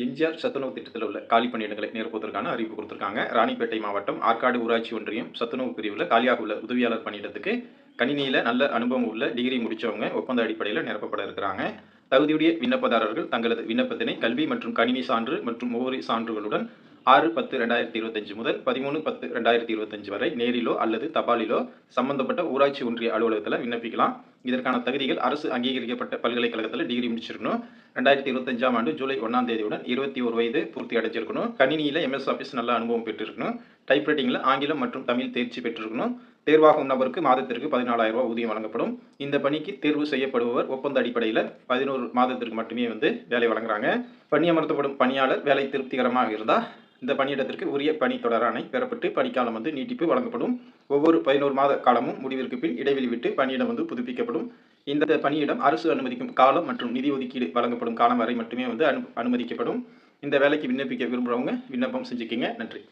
எம்ஜிஆர் சத்துணவு திட்டத்தில் உள்ள காலி பணியிடங்களை நிரப்புவதற்கான அறிவிப்பு கொடுத்திருக்காங்க. ராணிப்பேட்டை மாவட்டம் ஆற்காடு ஊராட்சி ஒன்றியம் சத்துணவு பிரிவில் காலியாக உள்ள உதவியாளர் பணியிடத்துக்கு கணினியில் நல்ல அனுபவம் உள்ள டிகிரி முடித்தவங்க ஒப்பந்த அடிப்படையில் நிரப்பப்பட இருக்கிறாங்க. தகுதியுடைய விண்ணப்பதாரர்கள் தங்களது விண்ணப்பத்தினை கல்வி மற்றும் கணினி சான்று மற்றும் முகவரி சான்றுகளுடன் 6/10/2025 முதல் 13/10/2025 வரை நேரிலோ அல்லது தபாலிலோ சம்பந்தப்பட்ட ஊராட்சி ஒன்றிய அலுவலகத்தில் விண்ணப்பிக்கலாம். இதற்கான தகுதிகள் அரசு அங்கீகரிக்கப்பட்ட பல்கலைக்கழகத்தில் டிகிரி முடிச்சிருக்கணும். 2025ஆம் ஆண்டு ஜூலை 1ஆம் தேதியுடன் 21 வயது பூர்த்தி அடைஞ்சிருக்கணும். கணினியில் MS ஆஃபீஸ் நல்ல அனுபவம் பெற்றிருக்கணும். டைப்ரைட்டிங்கில் ஆங்கிலம் மற்றும் தமிழ் தேர்ச்சி பெற்றிருக்கணும். தேர்வாகும் நபருக்கு மாதத்திற்கு 14,000 ரூபாய் ஊதியம் வழங்கப்படும். இந்த பணிக்கு தேர்வு செய்யப்படுபவர் ஒப்பந்த அடிப்படையில் 11 மாதத்திற்கு மட்டுமே வேலை வழங்குறாங்க. பணியமர்த்தப்படும் பணியாளர் வேலை திருப்திகரமாக இருந்தால் இந்த பணியிடத்திற்கு உரிய பணி தொடர் ஆணை பெறப்பட்டு பணிக்காலம் நீட்டிப்பு வழங்கப்படும். ஒவ்வொரு 11 மாத காலமும் முடிவிற்கு பின் இடைவெளி விட்டு பணியிடம் புதுப்பிக்கப்படும். இந்த பணியிடம் அரசு அனுமதிக்கும் காலம் மற்றும் நிதி ஒதுக்கீடு வழங்கப்படும் காலம் வரை மட்டுமே அனுமதிக்கப்படும். இந்த வேலைக்கு விண்ணப்பிக்க விரும்புகிறவங்க விண்ணப்பம் செஞ்சுக்கிங்க. நன்றி.